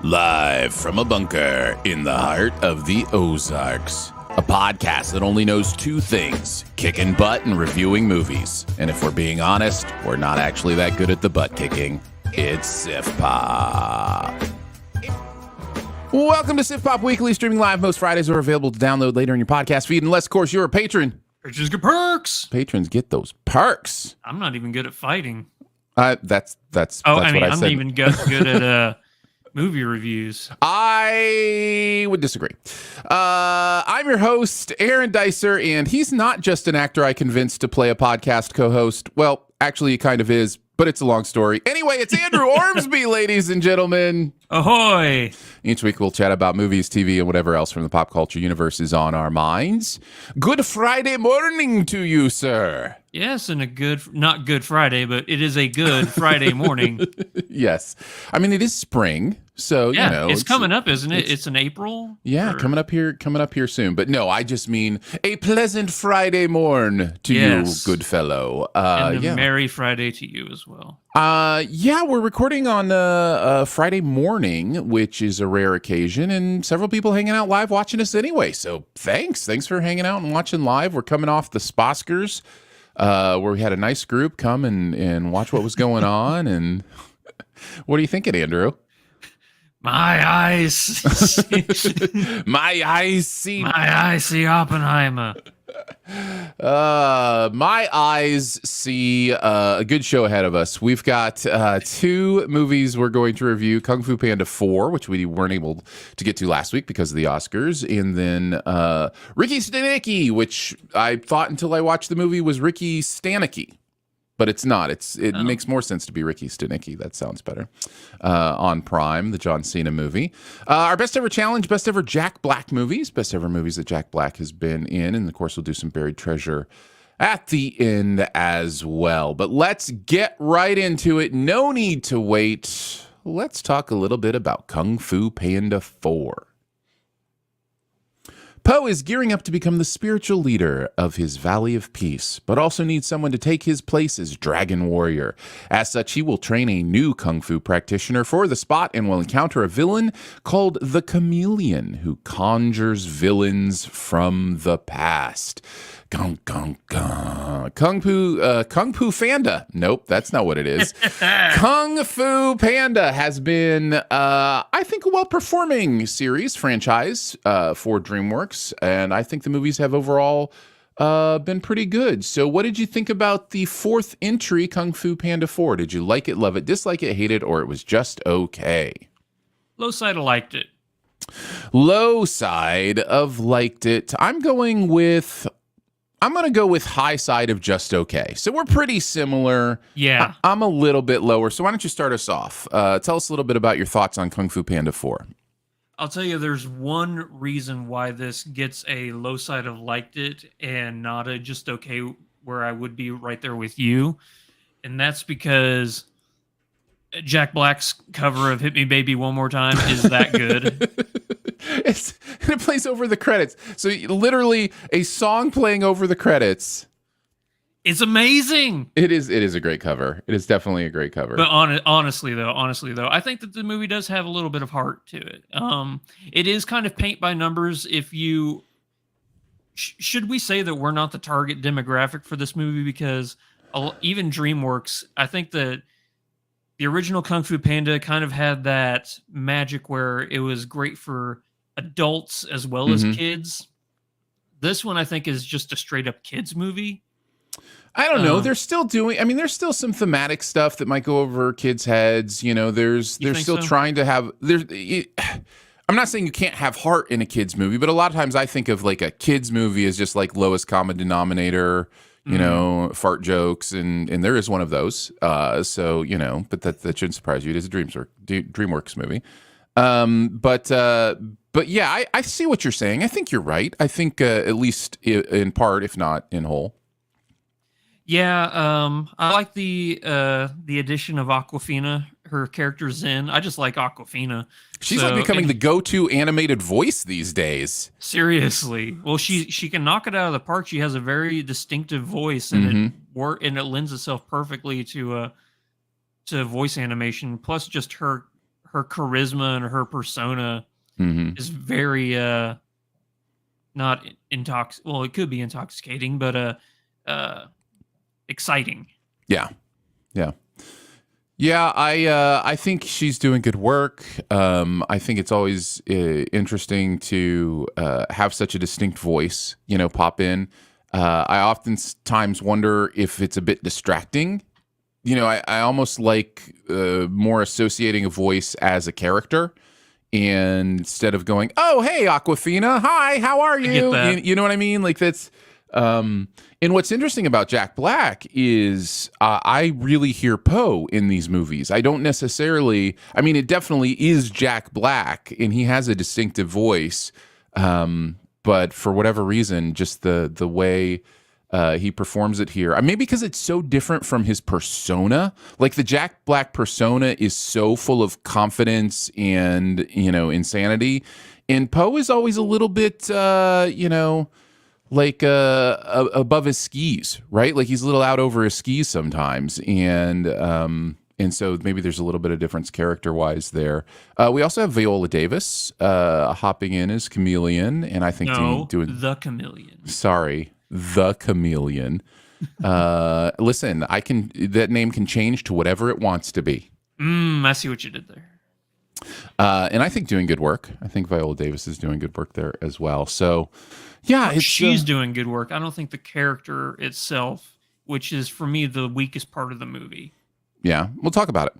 Live from a bunker in the heart of the Ozarks. A podcast that only knows two things, kicking butt and reviewing movies. And if we're being honest, we're not actually that good at the butt kicking. It's Sif Pop. Welcome to Sif Pop Weekly, streaming live most Fridays or available to download later in your podcast feed. Unless, of course, you're a patron. Patrons get perks. Patrons get those perks. I'm not even good at fighting. That's what I said. I'm not even good at movie reviews. I would disagree. I'm your host, Aaron Dicer, and he's not just an actor I convinced to play a podcast co-host. Well, actually, he kind of is, but it's a long story. Anyway, it's Andrew Ormsby, ladies and gentlemen. Ahoy! Each week we'll chat about movies, TV, and whatever else from the pop culture universe is on our minds. Good Friday morning to you, sir. Yes, and not Good Friday, but it is a good Friday morning. Yes. I mean, it is spring, so, yeah, you know. It's coming up, isn't it? It's in April? Yeah, coming up here soon. But no, I just mean a pleasant Friday morn to you, good fellow. And a merry Friday to you as well. Yeah, we're recording on a Friday morning, which is a rare occasion, and several people hanging out live watching us anyway. So thanks for hanging out and watching live. We're coming off the Sposkers, where we had a nice group come and watch what was going on. And what are you thinking, Andrew? My eyes see Oppenheimer. My eyes see a good show ahead of us. We've got two movies we're going to review: Kung Fu Panda 4, which we weren't able to get to last week because of the Oscars, and then Ricky Stanicky, which I thought until I watched the movie was Ricky Stanicky. But it's not. It makes more sense to be Ricky Stanicky. That sounds better. On Prime, the John Cena movie. Our best ever challenge, best ever Jack Black movies, best ever movies that Jack Black has been in. And of course, we'll do some buried treasure at the end as well. But let's get right into it. No need to wait. Let's talk a little bit about Kung Fu Panda 4. Po is gearing up to become the spiritual leader of his Valley of Peace, but also needs someone to take his place as Dragon Warrior. As such, he will train a new Kung Fu practitioner for the spot and will encounter a villain called the Chameleon, who conjures villains from the past. Kung Fu Panda. Nope, that's not what it is. Kung Fu Panda has been, I think, a well-performing franchise for DreamWorks, and I think the movies have overall been pretty good. So what did you think about the fourth entry, Kung Fu Panda 4? Did you like it, love it, dislike it, hate it, or it was just okay? Low side, I liked it. Low side of liked it. I'm going to go with high side of just okay. So we're pretty similar. Yeah. I'm a little bit lower. So why don't you start us off? Tell us a little bit about your thoughts on Kung Fu Panda 4. I'll tell you, there's one reason why this gets a low side of liked it and not a just okay, where I would be right there with you. And that's because Jack Black's cover of Hit Me Baby One More Time is that good. It plays over the credits. So literally a song playing over the credits. It's amazing. It is a great cover. It is definitely a great cover. But honestly though, I think that the movie does have a little bit of heart to it. It is kind of paint by numbers. If you should we say that we're not the target demographic for this movie, because even DreamWorks. I think that the original Kung Fu Panda kind of had that magic where it was great for adults as well as Hmm. kids. This one I think is just a straight up kids movie. I don't know. Um, They're still doing. I mean, there's still some thematic stuff that might go over kids' heads. You know, you they're think still so? trying to have. I'm not saying you can't have heart in a kids movie, but a lot of times I think of like a kids movie as just like lowest common denominator. You Mm. know, fart jokes, and there is one of those. So you know, but that shouldn't surprise you. It is a DreamWorks movie. But yeah, I see what you're saying. I think you're right. I think at least in part, if not in whole. Yeah, I like the addition of Aquafina. Her character's in. I just like Aquafina. She's like So, becoming the and go-to animated voice these days. seriously, well, she can knock it out of the park. She has a very distinctive voice, and Mm-hmm. it lends itself perfectly to voice animation. Plus, just her charisma and her persona Mm-hmm. is very not intox. Well, it could be intoxicating, but uh exciting. Yeah, yeah, yeah. I think she's doing good work. I think it's always interesting to have such a distinct voice. You know, pop in. I oftentimes wonder if it's a bit distracting. You know, I almost like more associating a voice as a character. And instead of going, "Oh, hey, Aquafina, hi, how are I get you?" that. You know what I mean? Like that's. And what's interesting about Jack Black is I really hear Poe in these movies. I don't necessarily. I mean, it definitely is Jack Black, and he has a distinctive voice. But for whatever reason, just the way he performs it here. Maybe because it's so different from his persona. Like the Jack Black persona is so full of confidence and, you know, insanity. And Poe is always a little bit, you know, like above his skis, right? Like he's a little out over his skis sometimes. And so maybe there's a little bit of difference character wise there. We also have Viola Davis hopping in as Chameleon, and I think No, doing the chameleon. sorry, the Chameleon. Listen, that name can change to whatever it wants to be. I see what you did there. And I think doing good work. I think Viola Davis is doing good work there as well. So, yeah, it's She's doing good work. I don't think the character itself, which is for me the weakest part of the movie. yeah. We'll talk about it.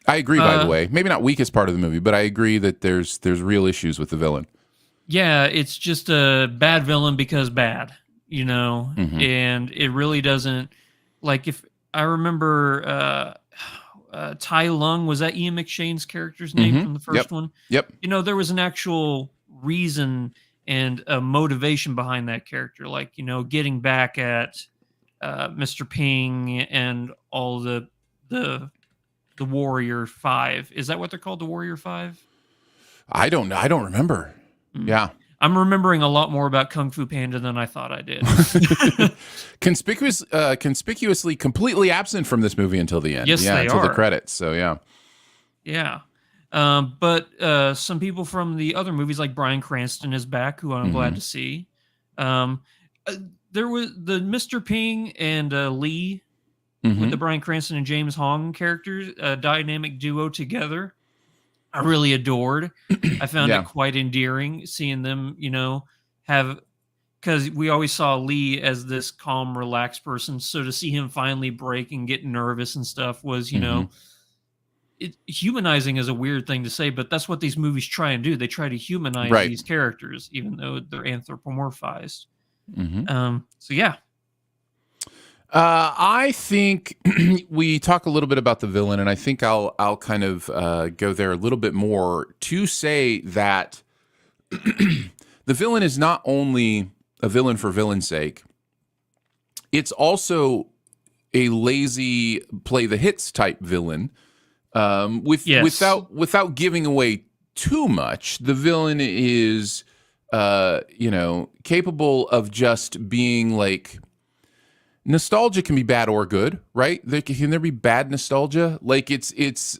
I agree. By the Uh, way, maybe not weakest part of the movie, but I agree that there's real issues with the villain. Yeah, it's just a bad villain because bad, you know, Mhm. and it really doesn't like if I remember Tai Lung, was that Ian McShane's character's name from the Yep. first one? Yep. You know, there was an actual reason and a motivation behind that character, like, you know, getting back at Mr. Ping and all the Warrior Five. Is that what they're called? The Warrior Five? I don't know. I don't remember. Mm. Yeah. I'm remembering a lot more about Kung Fu Panda than I thought I did. Conspicuously completely absent from this movie until the end. Yes, yeah, they until the are. credits. So yeah. Yeah. But some people from the other movies, like Bryan Cranston, is back, who I'm glad to see. Um, there was the Mr. Ping and Lee with the Bryan Cranston and James Hong characters, dynamic duo together. I really adored. I found Yeah. it quite endearing seeing them, you know, have because we always saw Lee as this calm, relaxed person. So to see him finally break and get nervous and stuff was, you know, humanizing is a weird thing to say, but that's what these movies try and do. They try to humanize Right. these characters, even though they're anthropomorphized. Mm-hmm. So yeah, I think we talk a little bit about the villain, and I think I'll kind of go there a little bit more to say that the villain is not only a villain for villain's sake, it's also a lazy play the hits type villain. Yes. Without giving away too much, the villain is you know, capable of just being like. Nostalgia can be bad or good, right? Can there be bad nostalgia? Like it's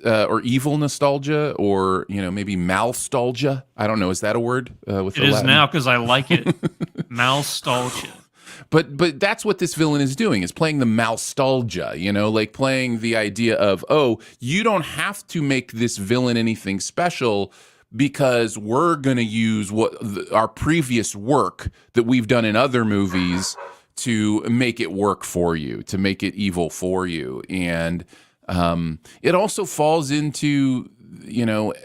or evil nostalgia, or you know, maybe malstalgia. I don't know. Is that a word? With it the is Latin? now because I like it. Malstalgia. But that's what this villain is doing, is playing the nostalgia, like playing the idea of, oh, you don't have to make this villain anything special because we're going to use our previous work that we've done in other movies to make it work for you, to make it evil for you. And it also falls into,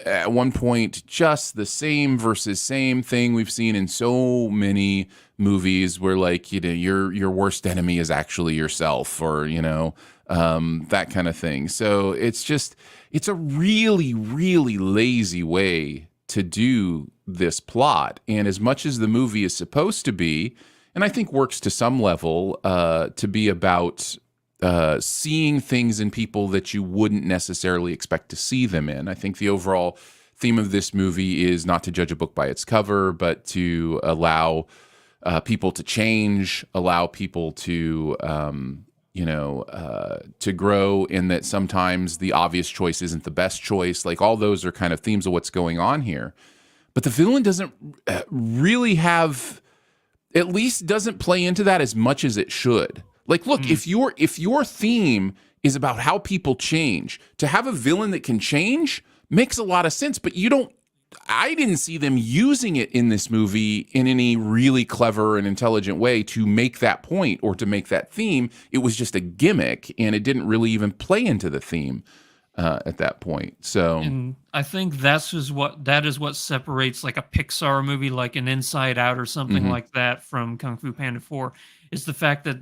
at one point, just the same versus same thing we've seen in so many movies where, like, your worst enemy is actually yourself, or, that kind of thing. So it's a really, really lazy way to do this plot. And as much as the movie is supposed to be, and I think works to some level, to be about seeing things in people that you wouldn't necessarily expect to see them in. I think the overall theme of this movie is not to judge a book by its cover, but to allow people to change, allow people to, to grow, and that sometimes the obvious choice isn't the best choice. Like, all those are kind of themes of what's going on here. But the villain doesn't really have, at least doesn't play into that as much as it should. Like, look, if your theme is about how people change, to have a villain that can change makes a lot of sense. But I didn't see them using it in this movie in any really clever and intelligent way to make that point or to make that theme. It was just a gimmick, and it didn't really even play into the theme at that point. So, and I think that is what separates like a Pixar movie, like an Inside Out or something like that, from Kung Fu Panda 4, is the fact that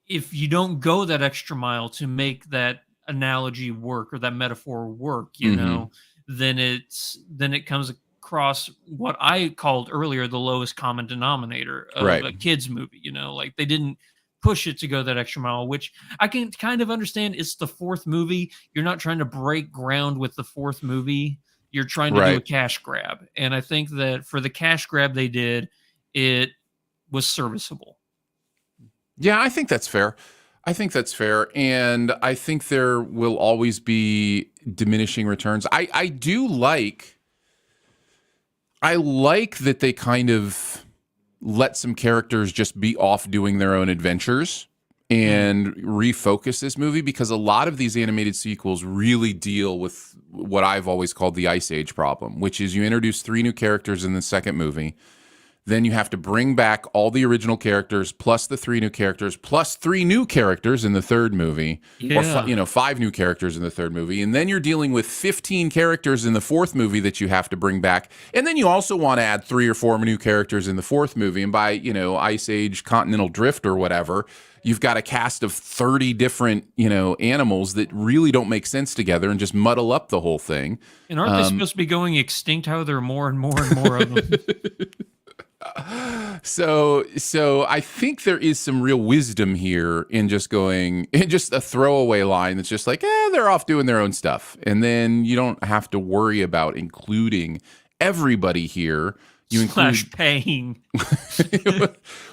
if you don't go that extra mile to make that analogy work or that metaphor work, then it comes across what I called earlier the lowest common denominator of a kids movie. Like, they didn't push it to go that extra mile, which I can kind of understand. It's the fourth movie. You're not trying to break ground with the fourth movie. You're trying to do a cash grab. And I think that for the cash grab they did, it was serviceable. Yeah, I think that's fair. And I think there will always be diminishing returns. I like that they kind of let some characters just be off doing their own adventures and refocus this movie, because a lot of these animated sequels really deal with what I've always called the Ice Age problem, which is you introduce 3 new characters in the second movie. Then you have to bring back all the original characters plus the 3 new characters plus 3 new characters in the third movie, or 5 new characters in the third movie, and then you're dealing with 15 characters in the fourth movie that you have to bring back, and then you also want to add 3 or 4 new characters in the fourth movie, and by Ice Age, Continental Drift, or whatever, you've got a cast of 30 different animals that really don't make sense together and just muddle up the whole thing. And aren't they supposed to be going extinct? How are there more and more and more of them? So I think there is some real wisdom here in just a throwaway line that's just like, they're off doing their own stuff. And then you don't have to worry about including everybody here. You Slash paying.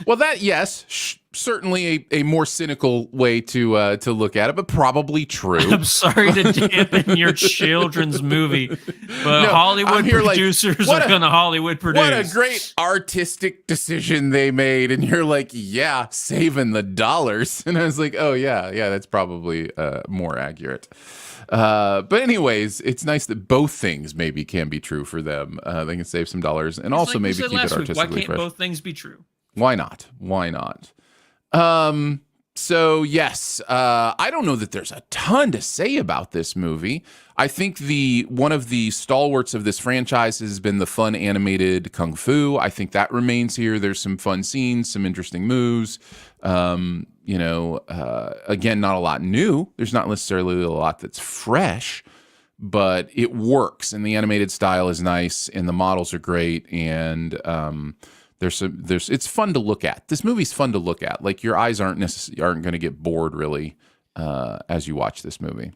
Well, that, yes, certainly a more cynical way to look at it, but probably true. I'm sorry to dampen your children's movie, but Hollywood producers are going to Hollywood produce. What a great artistic decision they made. And you're like, yeah, saving the dollars. And I was like, oh, yeah, that's probably more accurate. But anyways, it's nice that both things maybe can be true for them. They can save some dollars and also maybe keep it artistically fresh. Why can't both things be true? Why not? So yes, I don't know that there's a ton to say about this movie. I think one of the stalwarts of this franchise has been the fun animated kung fu. I think that remains here. There's some fun scenes, some interesting moves. Again, not a lot new. There's not necessarily a lot that's fresh, but it works, and the animated style is nice, and the models are great, and it's fun to look at. This movie's fun to look at. Like, your eyes aren't going to get bored really as you watch this movie.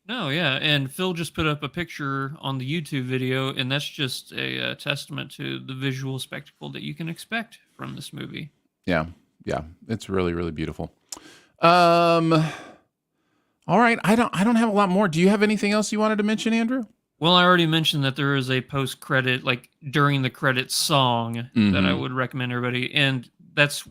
No, yeah, and Phil just put up a picture on the YouTube video, and that's just a testament to the visual spectacle that you can expect from this movie. Yeah, it's really, really beautiful. All right, I don't have a lot more. Do you have anything else you wanted to mention, Andrew? Well, I already mentioned that there is a post-credit, like during the credits song, that I would recommend everybody, and that's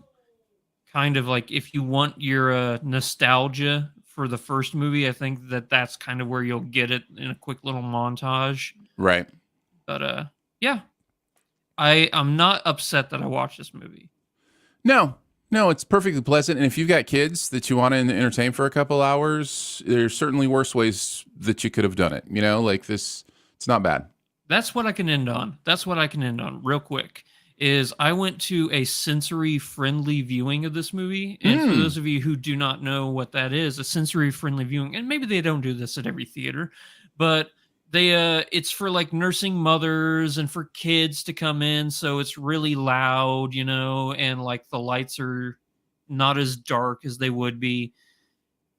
kind of like if you want your nostalgia for the first movie, I think that that's kind of where you'll get it in a quick little montage. Right. But yeah, I'm not upset that I watched this movie. No, it's perfectly pleasant. And if you've got kids that you want to entertain for a couple hours, there's certainly worse ways that you could have done it. Like this, it's not bad. That's what I can end on. That's what I can end on real quick. Is I went to a sensory friendly viewing of this movie. And for those of you who do not know what that is, a sensory friendly viewing, and maybe they don't do this at every theater, but it's for like nursing mothers and for kids to come in, so it's really loud, and like the lights are not as dark as they would be.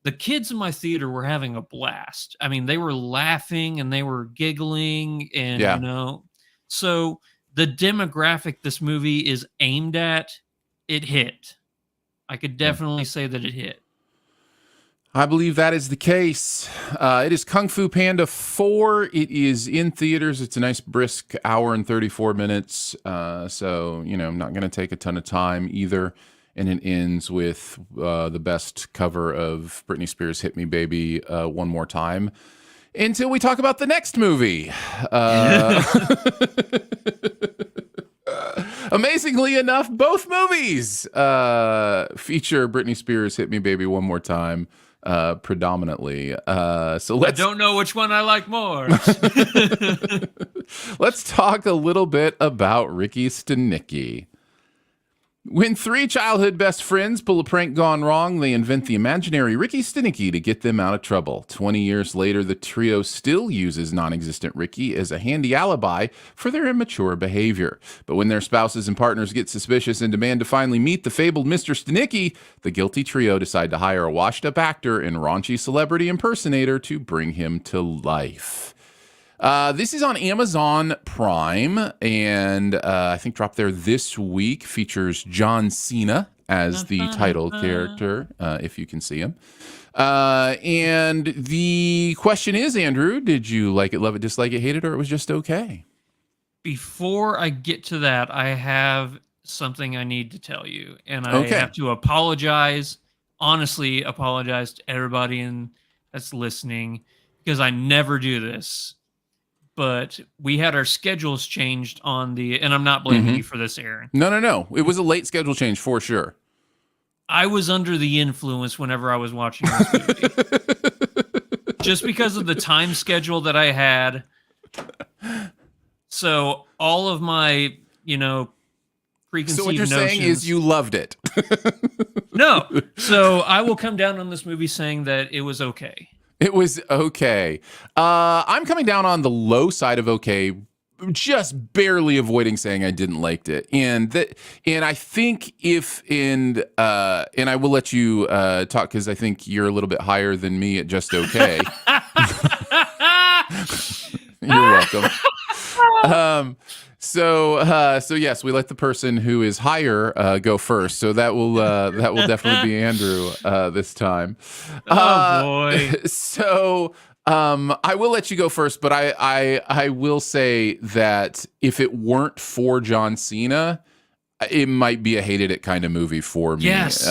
The kids in my theater were having a blast. I mean, they were laughing and they were giggling, and Yeah. so the demographic this movie is aimed at, it hit. I could definitely say that it hit. I believe that is the case. It is Kung Fu Panda 4. It is in theaters. It's a nice brisk hour and 34 minutes. So, not going to take a ton of time either. And it ends with the best cover of Britney Spears' Hit Me Baby One More Time until we talk about the next movie. Amazingly enough, both movies feature Britney Spears' Hit Me Baby One More Time. Predominantly. So I don't know which one I like more. Let's talk a little bit about Ricky Stanicky. When three childhood best friends pull a prank gone wrong, they invent the imaginary Ricky Stanicky to get them out of trouble. 20 years later, the trio still uses non-existent Ricky as a handy alibi for their immature behavior. But when their spouses and partners get suspicious and demand to finally meet the fabled Mr. Stanicky, the guilty trio decide to hire a washed-up actor and raunchy celebrity impersonator to bring him to life. This is on Amazon Prime, and I think dropped there this week. Features John Cena as the title character, if you can see him. And the question is, Andrew, did you like it, love it, dislike it, hate it, or it was just okay? Before I get to that, I have something I need to tell you, and I have to apologize, honestly apologize to everybody that's listening, because I never do this. But we had our schedules changed and I'm not blaming you for this, Aaron. No. It was a late schedule change for sure. I was under the influence whenever I was watching this movie. Just because of the time schedule that I had. So all of my, preconceived So what you're notions, saying is you loved it. No. So I will come down on this movie saying that it was okay. It was okay. I'm coming down on the low side of okay, just barely avoiding saying I didn't like it. And I think and I will let you talk because I think you're a little bit higher than me at just okay. You're welcome. So yes, we let the person who is higher go first. So that will definitely be Andrew this time. Oh boy. So I will let you go first, but I will say that if it weren't for John Cena, it might be a hated it kind of movie for me. Yes.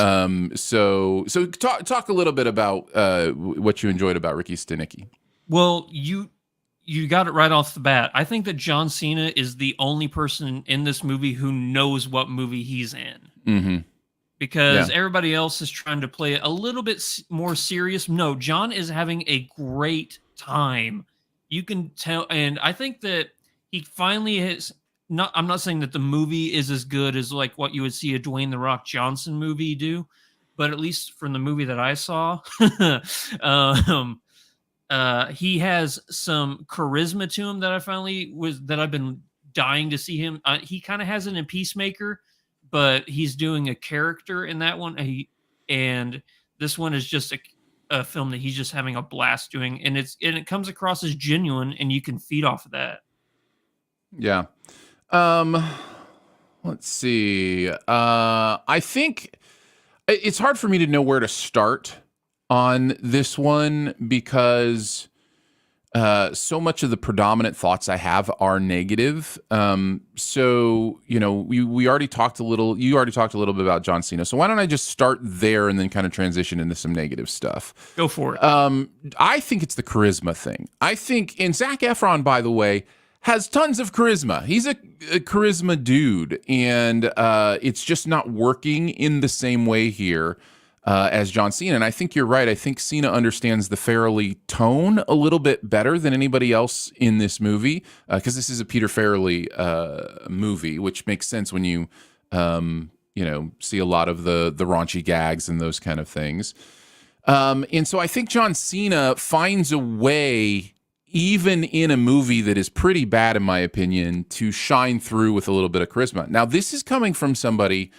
So talk a little bit about what you enjoyed about Ricky Stanicky. Well, you got it right off the bat. I think that John Cena is the only person in this movie who knows what movie he's in. Mm-hmm. Because everybody else is trying to play it a little bit more serious. No, John is having a great time. You can tell. And I think that he finally has I'm not saying that the movie is as good as like what you would see a Dwayne "The Rock" Johnson movie do, but at least from the movie that I saw, he has some charisma to him that I've been dying to see him. He kind of has it in Peacemaker, but he's doing a character in that one. And this one is just a film that he's just having a blast doing, and it comes across as genuine, and you can feed off of that. Yeah. Let's see. I think it's hard for me to know where to start on this one because so much of the predominant thoughts I have are negative. So we already talked a little. You already talked a little bit about John Cena. So why don't I just start there and then kind of transition into some negative stuff? Go for it. I think it's the charisma thing. I think, and Zac Efron, by the way, has tons of charisma. He's a charisma dude, and it's just not working in the same way here as John Cena. And I think you're right. I think Cena understands the Farrelly tone a little bit better than anybody else in this movie, because this is a Peter Farrelly movie, which makes sense when you see a lot of the raunchy gags and those kind of things. And so I think John Cena finds a way, even in a movie that is pretty bad, in my opinion, to shine through with a little bit of charisma. Now, this is coming from somebody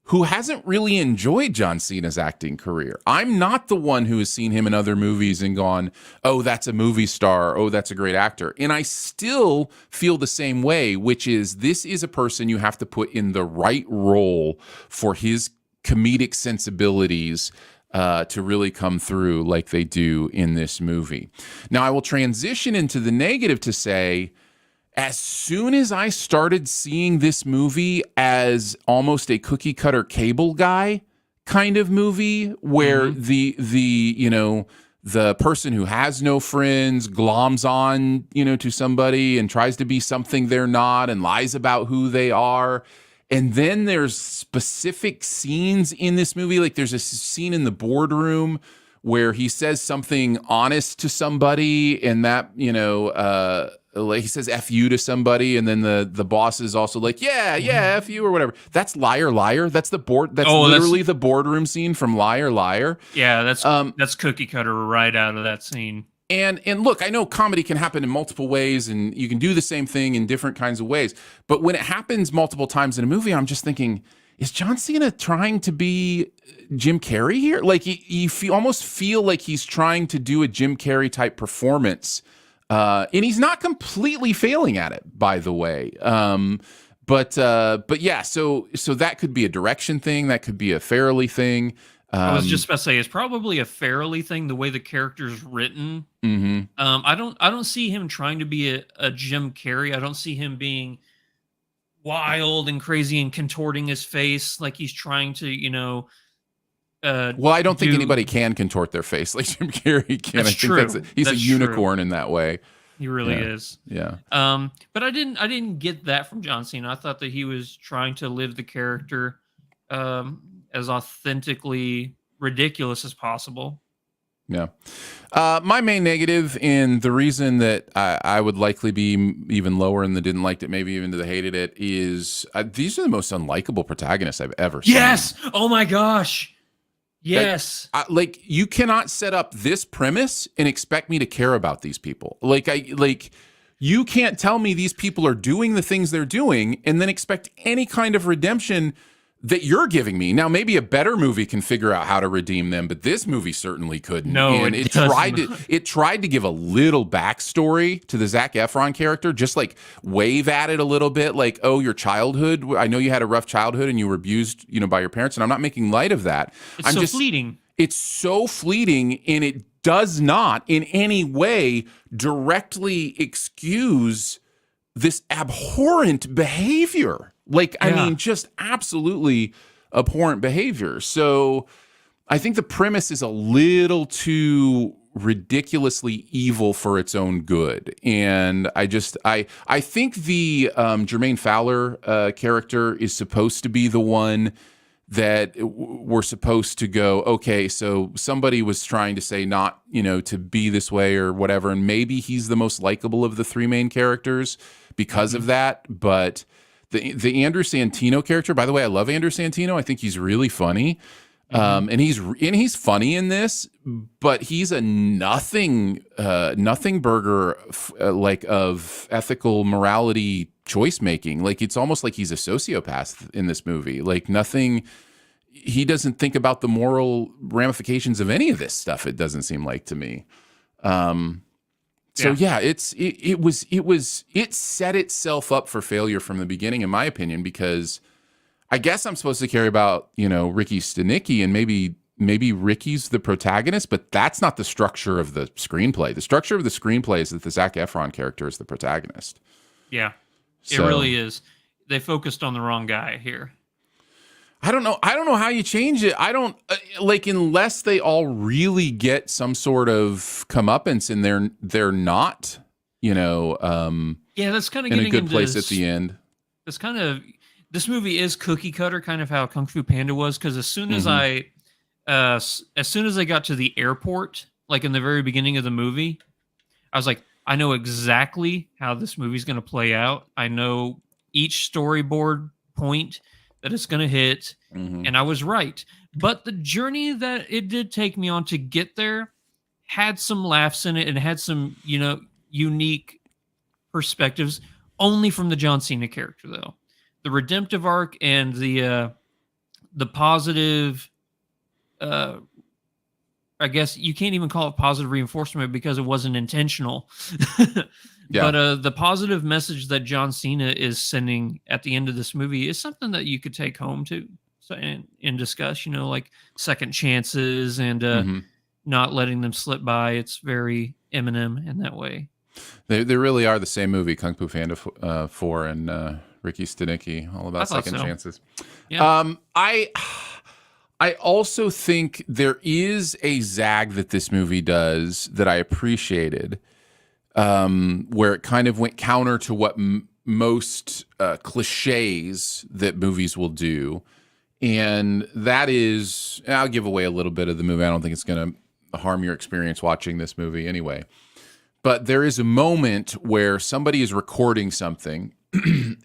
who hasn't really enjoyed John Cena's acting career. I'm not the one who has seen him in other movies and gone, oh, that's a movie star. Oh, that's a great actor. And I still feel the same way, which is this is a person you have to put in the right role for his comedic sensibilities to really come through like they do in this movie. Now, I will transition into the negative to say, as soon as I started seeing this movie as almost a cookie cutter Cable Guy kind of movie, where the person who has no friends gloms on, to somebody and tries to be something they're not and lies about who they are. And then there's specific scenes in this movie. Like there's a scene in the boardroom where he says something honest to somebody, and that, like he says F you to somebody, and then the boss is also like, yeah, F you or whatever. That's Liar Liar. That's the literally the boardroom scene from Liar Liar. Yeah, that's cookie cutter right out of that scene. And look, I know comedy can happen in multiple ways, and you can do the same thing in different kinds of ways. But when it happens multiple times in a movie, I'm just thinking, is John Cena trying to be Jim Carrey here? Like you almost feel like he's trying to do a Jim Carrey type performance. And he's not completely failing at it, by the way. But yeah, so that could be a direction thing. That could be a Farrelly thing. I was just about to say it's probably a Farrelly thing, the way the character's written. Mm-hmm. I don't see him trying to be a Jim Carrey. I don't see him being wild and crazy and contorting his face like he's trying to, well, I don't think anybody can contort their face like Jim Carrey can. That's true. He's a unicorn in that way. He really is. Yeah. But I didn't get that from John Cena. I thought that he was trying to live the character as authentically ridiculous as possible. Yeah. My main negative, and the reason that I would likely be even lower in the didn't liked it, maybe even to the hated it, is these are the most unlikable protagonists I've ever seen. Yes. Oh my gosh. Yes. Like you cannot set up this premise and expect me to care about these people. Like you can't tell me these people are doing the things they're doing and then expect any kind of redemption that you're giving me. Now, maybe a better movie can figure out how to redeem them, but this movie certainly couldn't. No, and it tried to give a little backstory to the Zac Efron character, just like wave at it a little bit, like, oh, your childhood. I know you had a rough childhood and you were abused, by your parents, and I'm not making light of that. It's fleeting. It's so fleeting, and it does not in any way directly excuse this abhorrent behavior. I mean, just absolutely abhorrent behavior. So I think the premise is a little too ridiculously evil for its own good. And I think the Jermaine Fowler character is supposed to be the one that we're supposed to go, okay, so somebody was trying to say not, to be this way or whatever. And maybe he's the most likable of the three main characters because of that. But the Andrew Santino character, by the way, I love Andrew Santino. I think he's really funny. And he's funny in this, but he's a nothing burger of ethical morality choice making. Like it's almost like he's a sociopath in this movie. Like nothing, he doesn't think about the moral ramifications of any of this stuff. It doesn't seem like to me. So yeah, it set itself up for failure from the beginning, in my opinion, because I guess I'm supposed to care about, Ricky Stanicky and maybe, maybe Ricky's the protagonist, but that's not the structure of the screenplay. The structure of the screenplay is that the Zac Efron character is the protagonist. Yeah, it So, really is. They focused on the wrong guy here. I don't know. I don't know how you change it. I don't like unless they all really get some sort of comeuppance and they're not, Yeah, that's kind of in a getting good into place at the end. This kind of this movie is cookie cutter, kind of how Kung Fu Panda was. Because as soon as as soon as I got to the airport, like in the very beginning of the movie, I was like, I know exactly how this movie's going to play out. I know each storyboard point that it's going to hit, and I was right. But the journey that it did take me on to get there had some laughs in it and had some, unique perspectives, only from the John Cena character, though. The redemptive arc and the positive, I guess you can't even call it positive reinforcement because it wasn't intentional. Yeah. But the positive message that John Cena is sending at the end of this movie is something that you could take home to and discuss, like second chances and not letting them slip by. It's very Eminem in that way. They really are the same movie, Kung Fu Panda 4 and Ricky Stanicky, all about second chances. Yeah. I also think there is a zag that this movie does that I appreciated, where it kind of went counter to what most cliches that movies will do. And that is, I'll give away a little bit of the movie. I don't think it's going to harm your experience watching this movie anyway. But there is a moment where somebody is recording something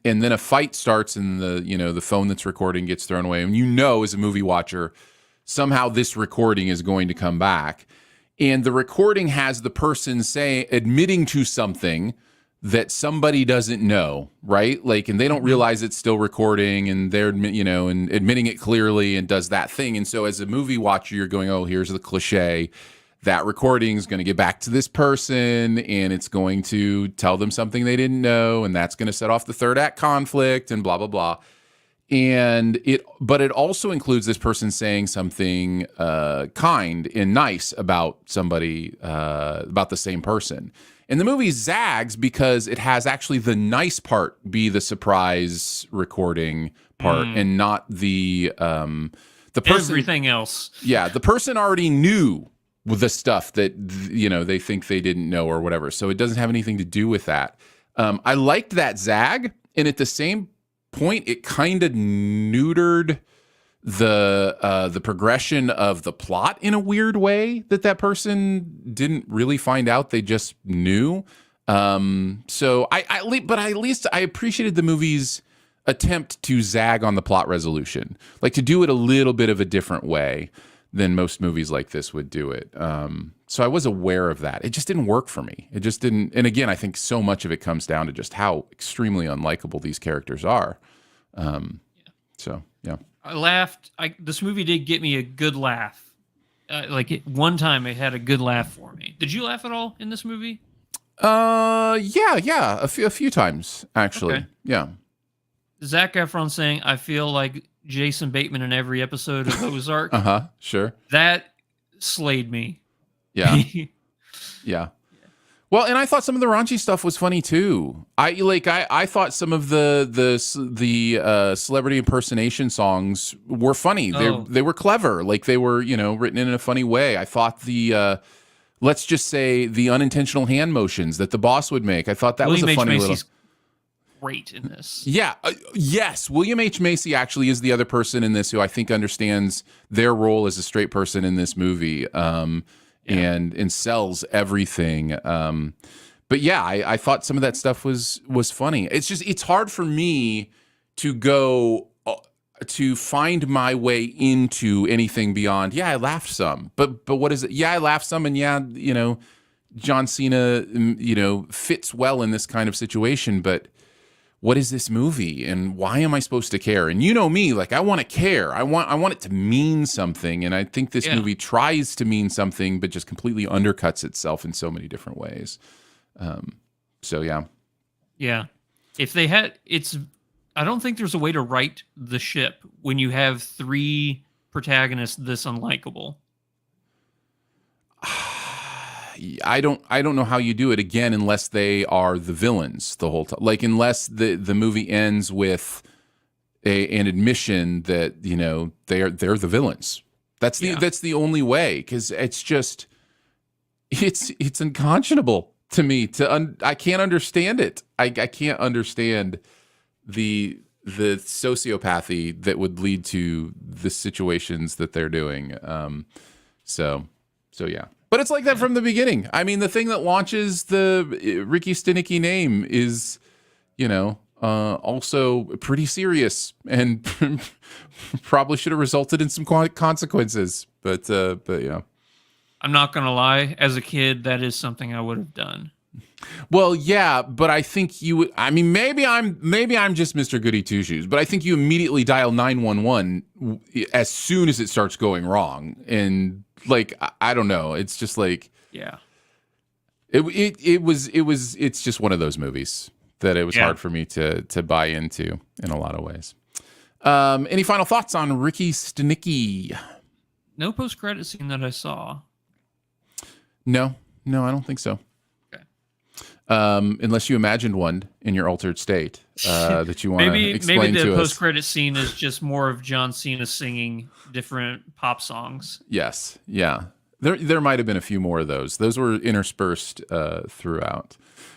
and then a fight starts and the phone that's recording gets thrown away. And as a movie watcher, somehow this recording is going to come back. And the recording has the person admitting to something that somebody doesn't know, right? Like, and they don't realize it's still recording and they're, and admitting it clearly and does that thing. And so as a movie watcher, you're going, oh, here's the cliche. That recording is going to get back to this person and it's going to tell them something they didn't know. And that's going to set off the third act conflict and blah, blah, blah. But it also includes this person saying something kind and nice about somebody, about the same person. And the movie zags because it has actually the nice part be the surprise recording part and not the person. Everything else. Yeah, the person already knew the stuff that they think they didn't know or whatever. So it doesn't have anything to do with that. I liked that zag, and at the same point, it kind of neutered the progression of the plot in a weird way that person didn't really find out. They just knew. So but at least I appreciated the movie's attempt to zag on the plot resolution, like to do it a little bit of a different way than most movies like this would do it. So I was aware of that. It just didn't work for me. It just didn't. And again, I think so much of it comes down to just how extremely unlikable these characters are. So, yeah. I laughed. This movie did get me a good laugh. One time it had a good laugh for me. Did you laugh at all in this movie? Yeah. A few times, actually. Okay. Yeah. Zac Efron saying, I feel like Jason Bateman in every episode of Ozark. Sure. That slayed me. Yeah. Yeah. Well, and I thought some of the raunchy stuff was funny too. I thought some of the celebrity impersonation songs were funny. They were clever. Like they were, written in a funny way. I thought the let's just say the unintentional hand motions that the boss would make. I thought that was a funny little. Great in this. Yeah. Yes. William H. Macy actually is the other person in this who I think understands their role as a straight person in this movie. And sells everything. But yeah, I thought some of that stuff was funny. It's hard for me to go to find my way into anything beyond. Yeah, I laughed some, but what is it? Yeah, I laughed some, and yeah, John Cena, fits well in this kind of situation. But what is this movie, and why am I supposed to care? And me, like I want to care. I want it to mean something, and I think this movie tries to mean something, but just completely undercuts itself in so many different ways. So yeah. If they had, I don't think there's a way to right the ship when you have three protagonist this unlikable? I don't know how you do it again unless they are the villains the whole time. Like unless the movie ends with an admission that they're the villains. That's the only way, because it's just it's unconscionable to me. I can't understand it. I can't understand the sociopathy that would lead to the situations that they're doing. So yeah. But it's like that from the beginning. I mean, the thing that launches the Ricky Stanicky name is, also pretty serious and probably should have resulted in some consequences. But yeah. I'm not gonna lie. As a kid, that is something I would have done. Well, yeah, but I think you would. I mean, maybe I'm just Mr. Goody Two Shoes, but I think you immediately dial 911 as soon as it starts going wrong, and like I don't know, it's just like it's just one of those movies that it was hard for me to buy into in a lot of ways. Any final thoughts on Ricky Stanicky? No post-credit scene that I saw. No, I don't think so. Unless you imagined one in your altered state that you want to explain to us. Maybe the post-credit scene is just more of John Cena singing different pop songs. Yes, yeah. There might have been a few more of those. Those were interspersed throughout.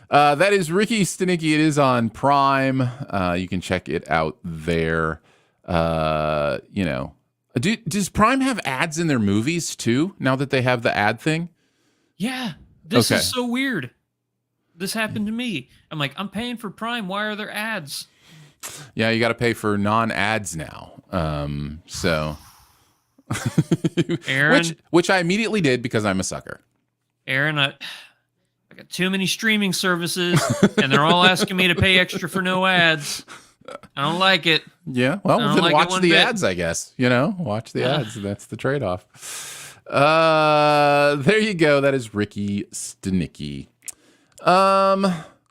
That is Ricky Stanicky. It is on Prime. You can check it out there. Does Prime have ads in their movies too, now that they have the ad thing? Yeah. This is so weird. This happened to me. I'm like, I'm paying for Prime. Why are there ads? Yeah, you got to pay for non-ads now. So, Aaron, which I immediately did because I'm a sucker. Aaron, I got too many streaming services, and they're all asking me to pay extra for no ads. I don't like it. Yeah, well, then watch the ads, I guess. Watch the ads. That's the trade-off. There you go. That is Ricky Stanicky.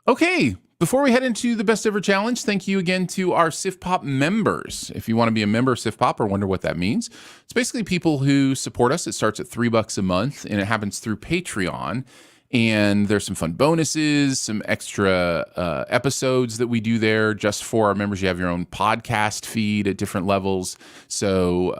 Okay. Before we head into the best ever challenge, thank you again to our Sif Pop members. If you want to be a member of Sif Pop or wonder what that means, it's basically people who support us. It starts at $3 a month, and it happens through Patreon. And there's some fun bonuses, some extra episodes that we do there just for our members. You have your own podcast feed at different levels. So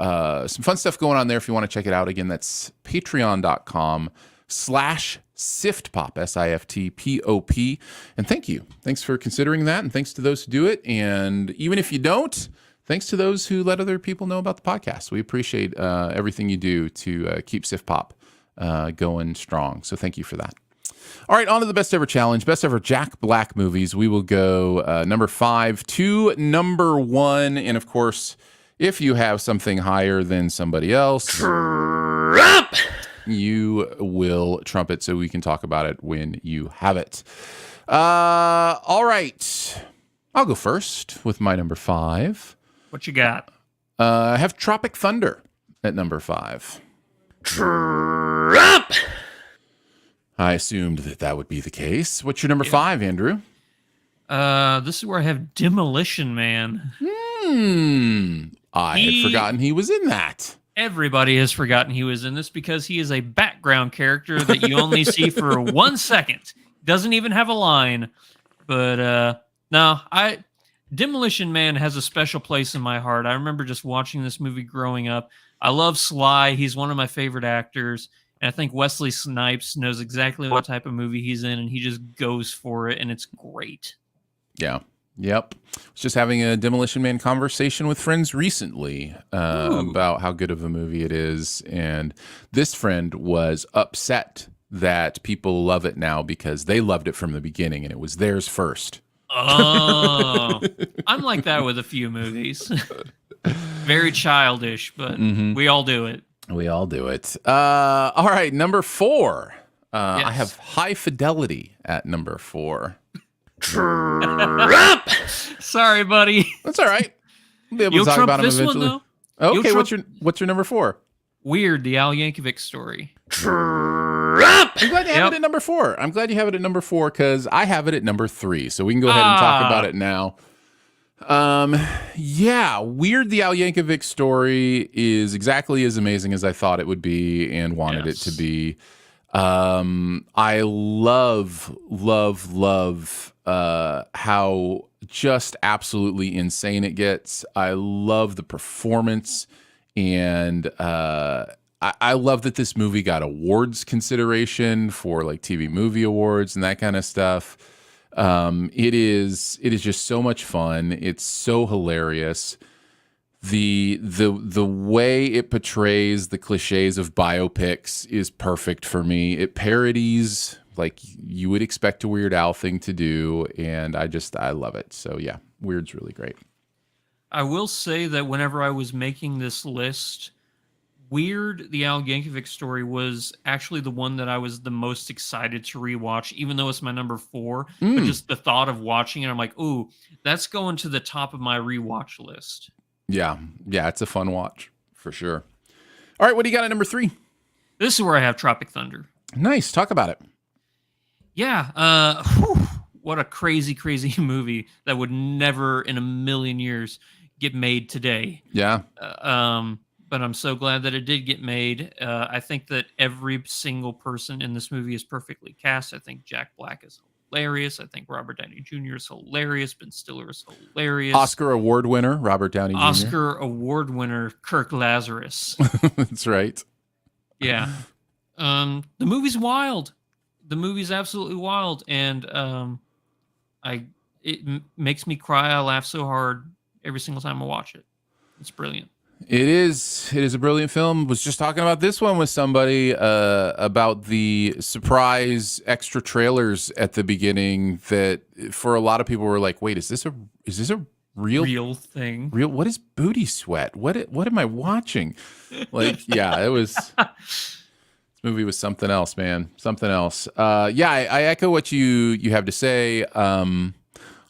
some fun stuff going on there if you want to check it out. Again, that's patreon.com/SiftPop, SIFTPOP. And thank you. Thanks for considering that. And thanks to those who do it. And even if you don't, thanks to those who let other people know about the podcast. We appreciate everything you do to keep Sif Pop going strong. So thank you for that. All right, on to the best ever challenge. Best ever Jack Black movies. We will go number 5 to number 1. And of course, if you have something higher than somebody else, Trump! You will trumpet so we can talk about it when you have it. All right. I'll go first with my number 5. What you got? I have Tropic Thunder at number 5. Trump! I assumed that would be the case. What's your number 5, Andrew? This is where I have Demolition Man. I had forgotten he was in that. Everybody has forgotten he was in this because he is a background character that you only see for 1 second. Doesn't even have a line. But no, Demolition Man has a special place in my heart. I remember just watching this movie growing up. I love Sly. He's one of my favorite actors. And I think Wesley Snipes knows exactly what type of movie he's in, and he just goes for it, and it's great. Yeah. Yep. I was just having a Demolition Man conversation with friends recently about how good of a movie it is. And this friend was upset that people love it now because they loved it from the beginning, and it was theirs first. Oh, I'm like that with a few movies. Very childish, but we all do it. We all do it. All right, number 4. Yes. I have High Fidelity at number 4. Trump! Sorry, buddy. That's all right. We'll be able You'll to talk trump about him this eventually. one, though? Okay, what's your number 4? Weird, the Al Yankovic story. Trump! I'm glad you have it at number 4. I'm glad you have it at number 4 because I have it at number 3. So we can go ahead and talk about it now. Yeah, Weird the Al Yankovic story is exactly as amazing as I thought it would be and wanted it to Yes. be. I love how just absolutely insane it gets. I love the performance, and I love that this movie got awards consideration for like TV Movie Awards and that kind of stuff. It is just so much fun. It's so hilarious. The way it portrays the cliches of biopics is perfect for me. It parodies like you would expect a Weird Al thing to do, and I love it. So yeah, Weird's really great. I will say that whenever I was making this list, Weird, the Al Yankovic story was actually the one that I was the most excited to rewatch, even though it's my number 4. But just the thought of watching it, I'm like, ooh, that's going to the top of my rewatch list. Yeah, it's a fun watch for sure. All right, what do you got at number 3? This is where I have Tropic Thunder. Nice, talk about it. Yeah, what a crazy, crazy movie that would never in a million years get made today. Yeah. But I'm so glad that it did get made. I think that every single person in this movie is perfectly cast. I think Jack Black is hilarious. I think Robert Downey Jr. is hilarious. Ben Stiller is hilarious. Oscar award winner Robert Downey Jr. Oscar award winner Kirk Lazarus. That's right. Yeah. The movie's wild. The movie's absolutely wild, and it makes me cry. I laugh so hard every single time I watch it. It's brilliant. It is a brilliant film. Was just talking about this one with somebody about the surprise extra trailers at the beginning that for a lot of people were like, wait, is this a real thing? What is booty sweat? What am I watching? Like, yeah, it was this movie was something else, man. Something else. Yeah, I echo what you have to say.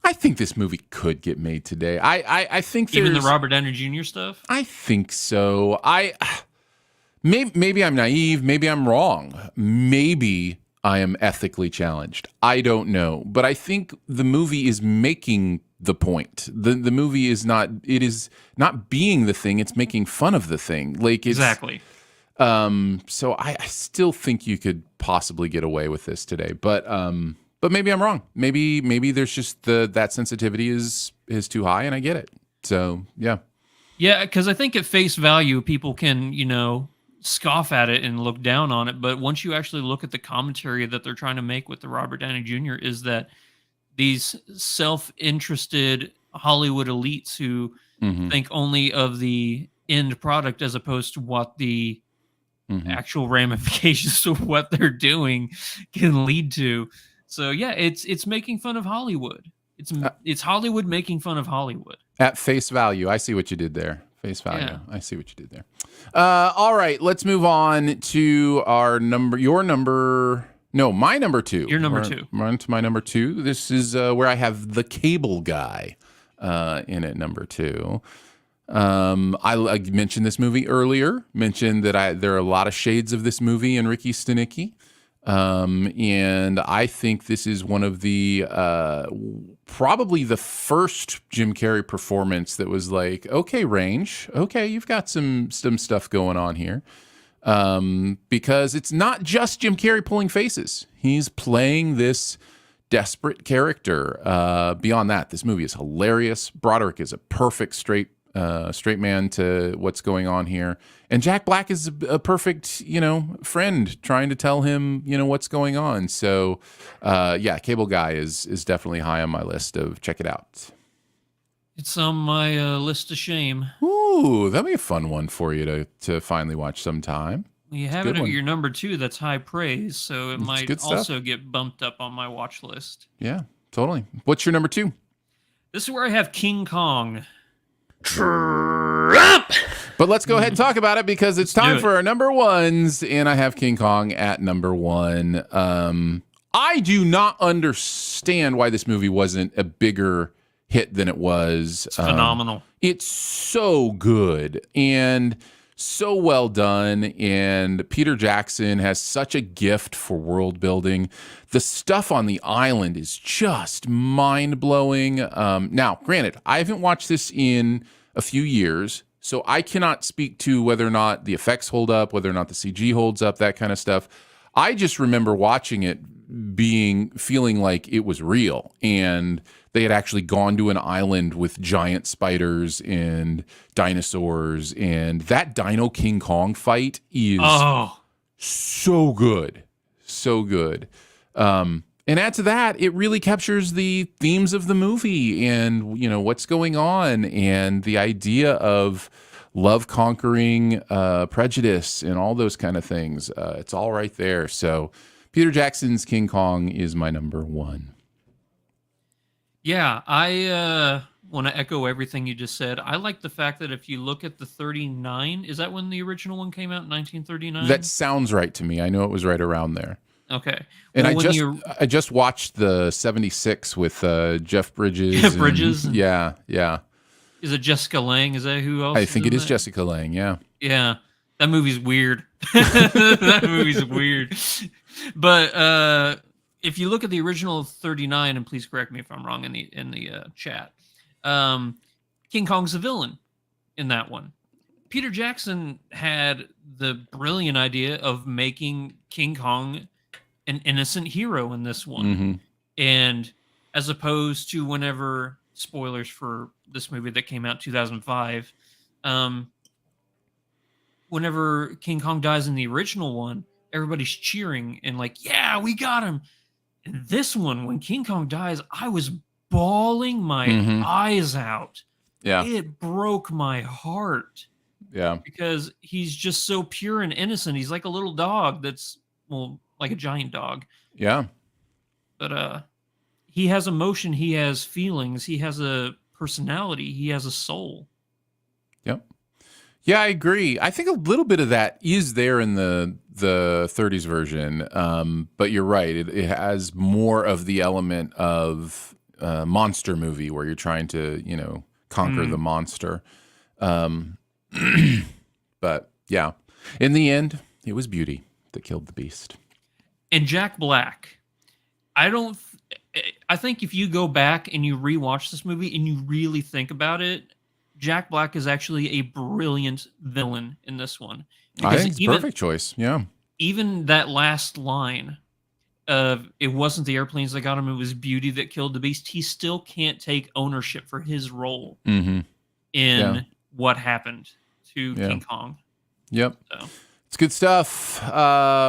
I think this movie could get made today. I think even the Robert Downey Jr. stuff. I think so. Maybe I'm naive. Maybe I'm wrong. Maybe I am ethically challenged. I don't know. But I think the movie is making the point. The movie is not. It is not being the thing. It's making fun of the thing. Like it's, exactly. So I still think you could possibly get away with this today. But maybe I'm wrong. Maybe there's just that sensitivity is too high, and I get it. So yeah, because I think at face value, people can scoff at it and look down on it. But once you actually look at the commentary that they're trying to make with the Robert Downey Jr., is that these self-interested Hollywood elites who think only of the end product as opposed to what the actual ramifications of what they're doing can lead to. So yeah, it's making fun of Hollywood. It's Hollywood making fun of Hollywood. At face value, I see what you did there. Face value, yeah. I see what you did there. All right, let's move on to my number 2. Your number 2. We're on to my number 2. This is where I have The Cable Guy in at number 2. I mentioned this movie earlier. Mentioned that there are a lot of shades of this movie in Ricky Stanicky. And I think this is one of the probably the first Jim Carrey performance that was like, okay, Range, okay, you've got some stuff going on here, because it's not just Jim Carrey pulling faces; he's playing this desperate character. Beyond that, this movie is hilarious. Broderick is a perfect straight man to what's going on here. And Jack Black is a perfect, friend trying to tell him, what's going on. So, yeah, Cable Guy is definitely high on my list of check it out. It's on my list of shame. Ooh, that'd be a fun one for you to finally watch sometime. You have it at your number 2. That's high praise. So it might also get bumped up on my watch list. Yeah, totally. What's your number 2? This is where I have King Kong. Trump! But let's go ahead and talk about it because it's time for our number 1s, and I have King Kong at number 1. I do not understand why this movie wasn't a bigger hit than it was. It's phenomenal. It's so good. And so well done, and Peter Jackson has such a gift for world building. The stuff on the island is just mind-blowing. Now, granted, I haven't watched this in a few years, so I cannot speak to whether or not the effects hold up, whether or not the CG holds up, that kind of stuff. I just remember watching it feeling like it was real, and they had actually gone to an island with giant spiders and dinosaurs, and that Dino King Kong fight is so good. So good. And add to that, it really captures the themes of the movie and, what's going on and the idea of love conquering prejudice and all those kind of things. It's all right there. So Peter Jackson's King Kong is my number one. Yeah, I want to echo everything you just said. I like the fact that if you look at the 39, is that when the original one came out in 1939? That sounds right to me. I know it was right around there. Okay. And I just watched the 76 with Jeff Bridges. Jeff Bridges? Yeah. Is it Jessica Lange? Is that who else? I think it is Jessica Lange, yeah. Yeah. That movie's weird. That movie's weird. But if you look at the original 39, and please correct me if I'm wrong in the chat, King Kong's the villain in that one. Peter Jackson had the brilliant idea of making King Kong an innocent hero in this one. Mm-hmm. And as opposed to whenever, spoilers for this movie that came out 2005, whenever King Kong dies in the original one, everybody's cheering and like, yeah, we got him. And this one, when King Kong dies, I was bawling my eyes out. Yeah. It broke my heart. Yeah. Because he's just so pure and innocent. He's like a little dog that's, well, like a giant dog. Yeah. But he has emotion, he has feelings, he has a personality, he has a soul. Yep. Yeah, I agree. I think a little bit of that is there in the 30s version, but you're right. It has more of the element of monster movie where you're trying to, conquer the monster. But yeah, in the end, it was beauty that killed the beast. And Jack Black, I think if you go back and you rewatch this movie and you really think about it, Jack Black is actually a brilliant villain in this one. I think it's a perfect choice. Yeah. Even that last line of it wasn't the airplanes that got him, it was beauty that killed the beast. He still can't take ownership for his role in what happened to King Kong. Yep. So. It's good stuff.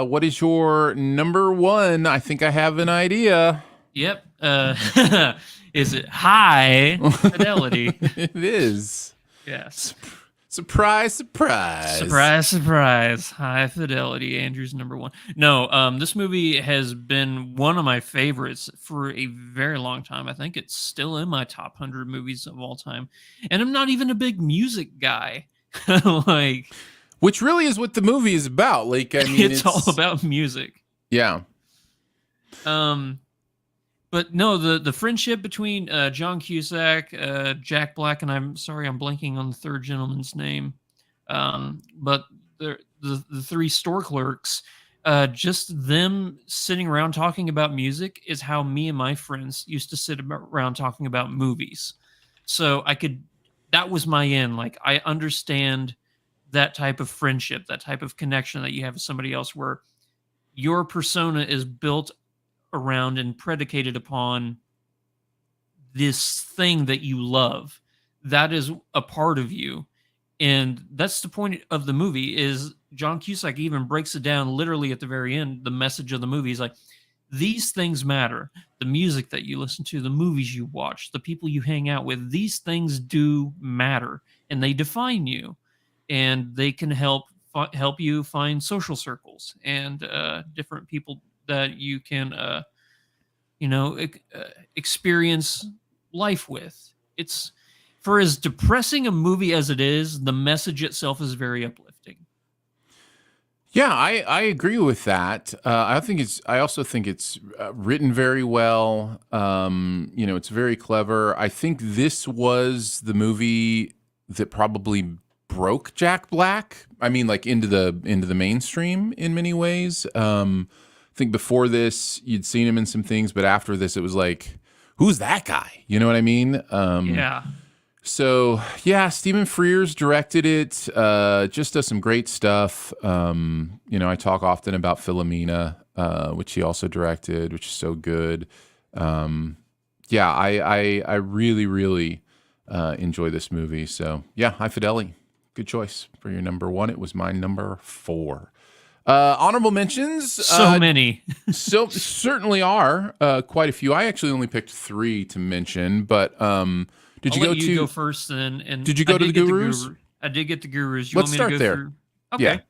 What is your number one? I think I have an idea. Yep. Is it High Fidelity? It is. Yes. Surprise, surprise. Surprise, surprise. High Fidelity, Andrew's number one. No, this movie has been one of my favorites for a very long time. I think it's still in my top 100 movies of all time. And I'm not even a big music guy. Which really is what the movie is about. It's all about music. Yeah. But no, the friendship between John Cusack, Jack Black, and I'm sorry, I'm blanking on the third gentleman's name. But the three store clerks, just them sitting around talking about music is how me and my friends used to sit around talking about movies. So that was my end. Like, I understand that type of friendship, that type of connection that you have with somebody else where your persona is built around and predicated upon this thing that you love. That is a part of you. And that's the point of the movie is John Cusack even breaks it down literally at the very end. The message of the movie is like, these things matter. The music that you listen to, the movies you watch, the people you hang out with, these things do matter and they define you and they can help you find social circles and different people that you can, experience life with. It's for as depressing a movie as it is, the message itself is very uplifting. Yeah, I agree with that. I also think it's written very well. It's very clever. I think this was the movie that probably broke Jack Black. I mean, like into the mainstream in many ways. I think before this you'd seen him in some things, but after this it was like, who's that guy? You know what I mean? Yeah. So yeah, Stephen Frears directed it. Just does some great stuff. I talk often about Philomena, which he also directed, which is so good. I really, really enjoy this movie. So yeah, High Fidelity, good choice for your number one. It was my number 4. Honorable mentions. So many. So certainly are quite a few. I actually only picked 3 to mention, but did you I'll go let to? go first? And Did you go to the Gurus? I did get the Gurus. You Let's want me to start go there. through? Okay. Yeah.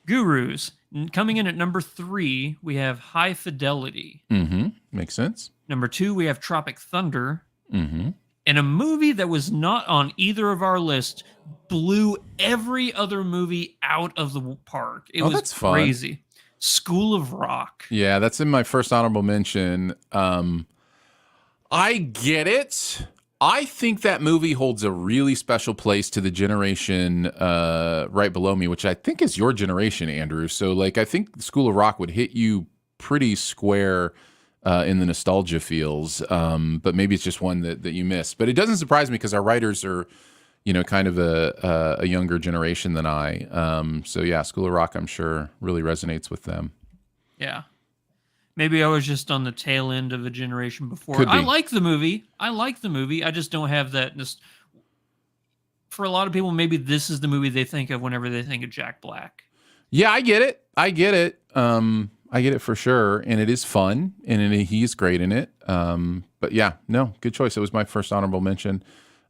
Gurus. Coming in at number 3, we have High Fidelity. Mm-hmm. Makes sense. Number 2, we have Tropic Thunder. Mm-hmm. And a movie that was not on either of our lists blew every other movie out of the park. It was that's fun. crazy. School of Rock. Yeah, that's in my first honorable mention. I get it. I think that movie holds a really special place to the generation right below me, which I think is your generation, Andrew. So, like, I think School of Rock would hit you pretty square in the nostalgia feels, but maybe it's just one that you missed. But it doesn't surprise me because our writers are, kind of a younger generation than I. So, yeah, School of Rock, I'm sure, really resonates with them. Yeah. Maybe I was just on the tail end of a generation before. Could be. I like the movie. I just don't have that. For a lot of people, maybe this is the movie they think of whenever they think of Jack Black. Yeah, I get it. I get it for sure, and it is fun, and he's great in it. But yeah, no, good choice. It was my first honorable mention.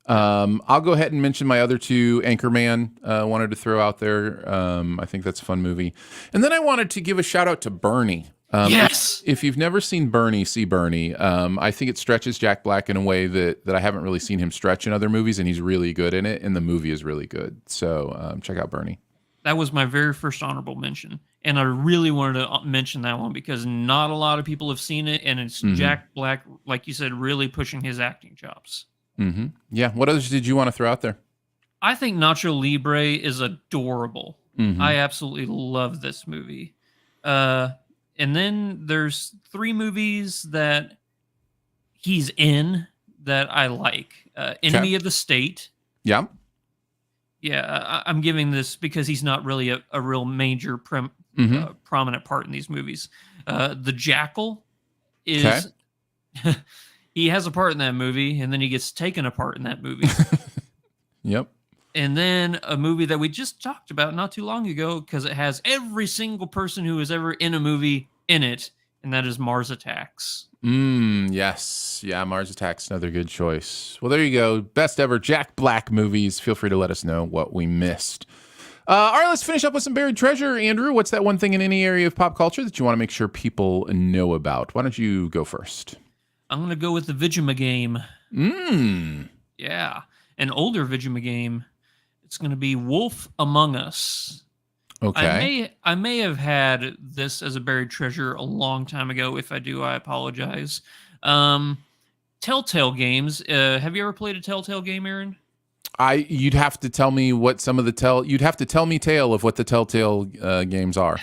I'll go ahead and mention my other 2. Anchorman, wanted to throw out there. I think that's a fun movie, and then I wanted to give a shout out to Bernie. Yes. If you've never seen Bernie, see Bernie. I think it stretches Jack Black in a way that I haven't really seen him stretch in other movies, and he's really good in it, and the movie is really good. So check out Bernie. That was my very first honorable mention, and I really wanted to mention that one because not a lot of people have seen it, and it's Jack Black, like you said, really pushing his acting chops. Mm-hmm. Yeah. What others did you want to throw out there? I think Nacho Libre is adorable. Mm-hmm. I absolutely love this movie. And then there's 3 movies that he's in that I like. Enemy of the State. Yeah. Yeah, I'm giving this because he's not really a real major prominent part in these movies. The Jackal is... he has a part in that movie, and then he gets taken apart in that movie. Yep. And then a movie that we just talked about not too long ago because it has every single person who was ever in a movie in it, and that is Mars Attacks. Yes. Yeah, Mars Attacks, another good choice. Well, there you go. Best ever Jack Black movies. Feel free to let us know what we missed. All right, let's finish up with some buried treasure. Andrew, what's that one thing in any area of pop culture that you want to make sure people know about? Why don't you go first? I'm going to go with the Vigima game. Yeah, an older Vigima game. It's going to be Wolf Among Us. Okay. I may have had this as a buried treasure a long time ago. If I do, I apologize. Telltale games. Have you ever played a Telltale game, Aaron? You'd have to tell me what some of the you'd have to tell me tale of what the Telltale games are.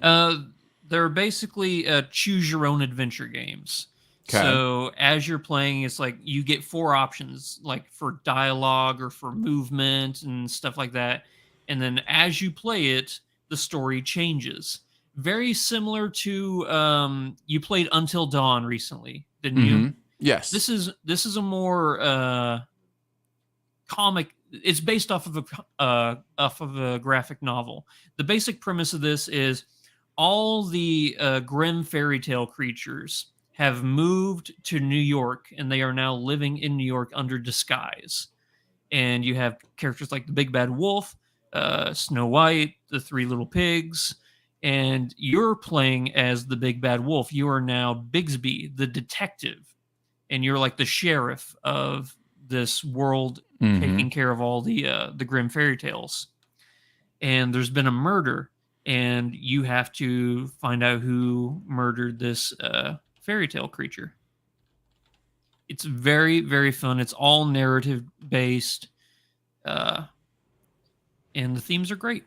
They're basically choose your own adventure games. Okay. So as you're playing, it's like you get 4 options, like for dialogue or for movement and stuff like that. And then as you play it, the story changes. Very similar to you played Until Dawn recently, didn't you? Yes. This is a more comic. It's based off of a graphic novel. The basic premise of this is all the grim fairy tale creatures have moved to New York, and they are now living in New York under disguise. And you have characters like the Big Bad Wolf, Snow White, the 3 Little Pigs, and you're playing as the Big Bad Wolf. You are now Bigsby, the detective, and you're like the sheriff of this world, taking care of all the grim fairy tales. And there's been a murder, and you have to find out who murdered this fairy tale creature. It's very, very fun. It's all narrative based. and the themes are great.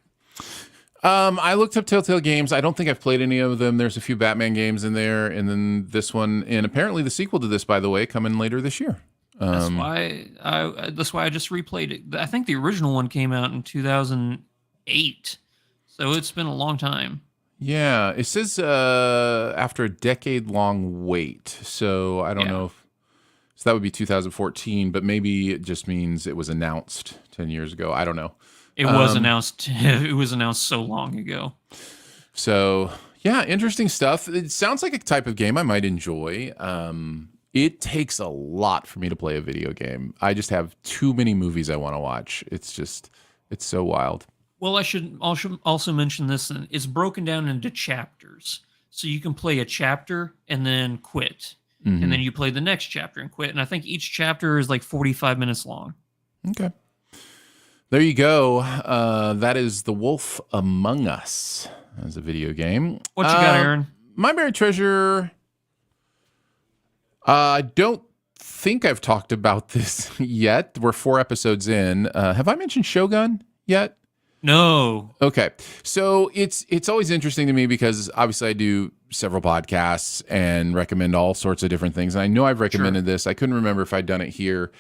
I looked up Telltale Games. I don't think I've played any of them. There's a few Batman games in there, and then this one, and apparently the sequel to this, by the way, coming later this year. That's why I just replayed it. I think the original one came out in 2008, so it's been a long time. Yeah, it says after a decade-long wait. So I don't know if so that would be 2014, but maybe it just means it was announced 10 years ago. I don't know. It was announced. It was announced so long ago. So yeah, interesting stuff. It sounds like a type of game I might enjoy. It takes a lot for me to play a video game. I just have too many movies I want to watch. It's so wild. Well, I should also mention this. It's broken down into chapters, so you can play a chapter and then quit, and then you play the next chapter and quit. And I think each chapter is like 45 minutes long. Okay. There you go. That is The Wolf Among Us as a video game. What you got, Aaron? My Buried Treasure. I don't think I've talked about this yet. We're 4 episodes in. Have I mentioned Shogun yet? No. Okay. So it's always interesting to me because obviously I do several podcasts and recommend all sorts of different things. And I know I've recommended this. I couldn't remember if I'd done it here.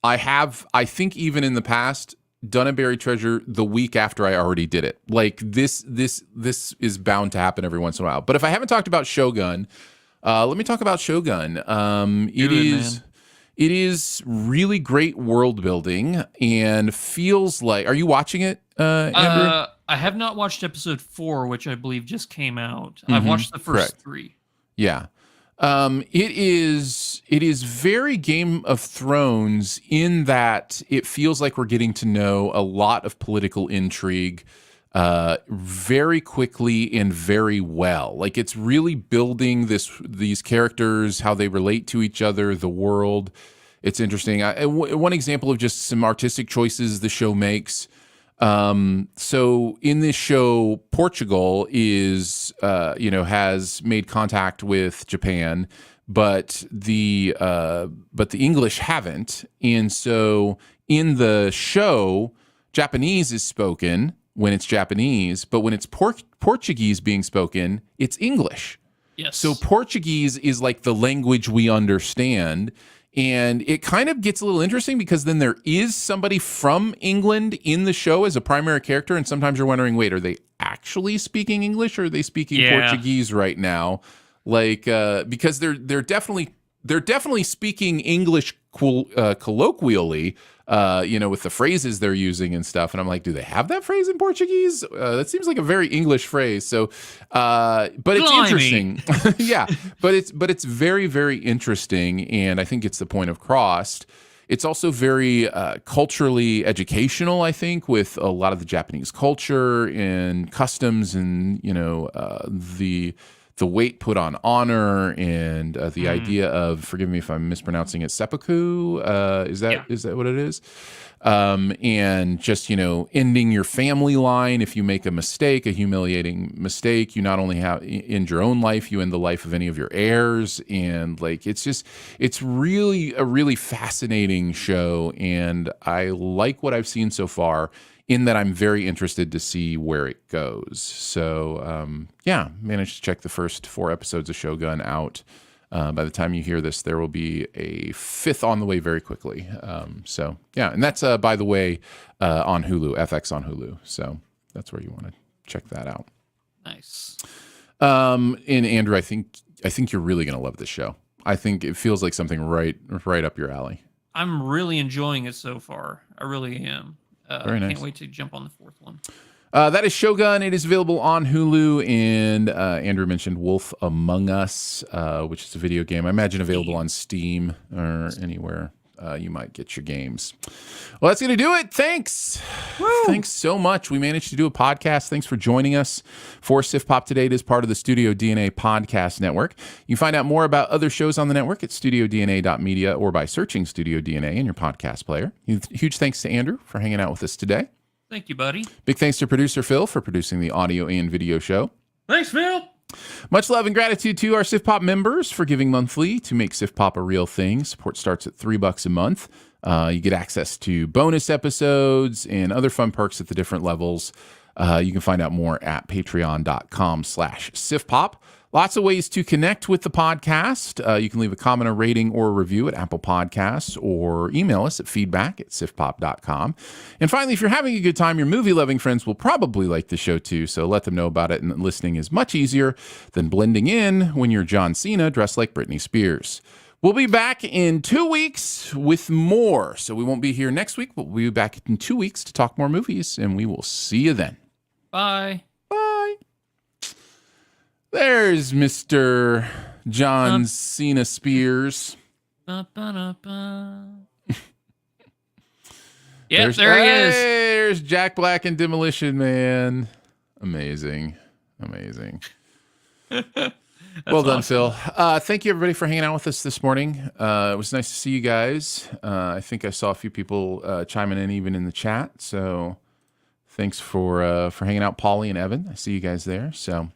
I have, I think even in the past, done a Buried Treasure the week after I already did it. Like this is bound to happen every once in a while. But if I haven't talked about Shogun, let me talk about Shogun. It is really great world building and feels like. Are you watching it, Andrew? I have not watched episode 4, which I believe just came out. I've watched the first 3. Yeah. It is very Game of Thrones in that it feels like we're getting to know a lot of political intrigue very quickly and very well. Like it's really building these characters, how they relate to each other, the world. It's interesting. One example of just some artistic choices the show makes. So in this show, Portugal has made contact with Japan, but the English haven't. And so in the show, Japanese is spoken when it's Japanese, but when it's Portuguese being spoken, it's English. Yes. So Portuguese is like the language we understand. And it kind of gets a little interesting because then there is somebody from England in the show as a primary character. And sometimes you're wondering, wait, are they actually speaking English or are they speaking Portuguese right now? Like, because they're definitely speaking English colloquially, with the phrases they're using and stuff. And I'm like, do they have that phrase in Portuguese? That seems like a very English phrase. So, but it's interesting. Yeah, but it's very, very interesting. And I think it's the point of Crossed. It's also very culturally educational, I think, with a lot of the Japanese culture and customs and, the weight put on honor and the idea of, forgive me if I'm mispronouncing it, seppuku. Is that what it is? And just, ending your family line. If you make a mistake, a humiliating mistake, you not only end your own life, you end the life of any of your heirs. And like, it's really a really fascinating show. And I like what I've seen so far, in that I'm very interested to see where it goes. So, managed to check the first 4 episodes of Shogun out. By the time you hear this, there will be a 5th on the way very quickly. And that's, by the way, on Hulu, FX on Hulu. So that's where you want to check that out. Nice. And Andrew, I think you're really going to love this show. I think it feels like something right up your alley. I'm really enjoying it so far. I really am. Very nice. Can't wait to jump on the 4th one. That is Shogun. It is available on Hulu, and Andrew mentioned Wolf Among Us, which is a video game. I imagine available on Steam or anywhere you might get your games. Well, that's going to do it. Thanks. Woo. Thanks so much. We managed to do a podcast. Thanks for joining us for Sif Pop Today. It is part of the Studio DNA podcast network. You can find out more about other shows on the network at studiodna.media or by searching Studio DNA in your podcast player. Huge thanks to Andrew for hanging out with us today. Thank you, buddy. Big thanks to producer Phil for producing the audio and video show. Thanks, Phil. Much love and gratitude to our Sif Pop members for giving monthly to make Sif Pop a real thing. Support starts at $3 a month. You get access to bonus episodes and other fun perks at the different levels. You can find out more at patreon.com/sifpop. Lots of ways to connect with the podcast. You can leave a comment, a rating, or a review at Apple Podcasts, or email us at feedback@sifpop.com. And finally, if you're having a good time, your movie-loving friends will probably like the show too, so let them know about it. And listening is much easier than blending in when you're John Cena dressed like Britney Spears. We'll be back in 2 weeks with more. So we won't be here next week, but we'll be back in 2 weeks to talk more movies, and we will see you then. Bye. Bye. There's Mr. John Cena Spears. Ba-ba-da-ba. Yep, there he is. There's Jack Black and Demolition Man. Amazing. Well done, awesome. Phil. Thank you, everybody, for hanging out with us this morning. It was nice to see you guys. I think I saw a few people chiming in even in the chat. So thanks for hanging out, Paulie and Evan. I see you guys there. So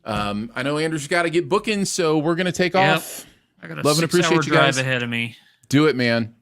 I know Andrew's got to get booking, so we're going to take off. I got a Love and appreciate 6-hour you guys. drive ahead of me. Do it, man.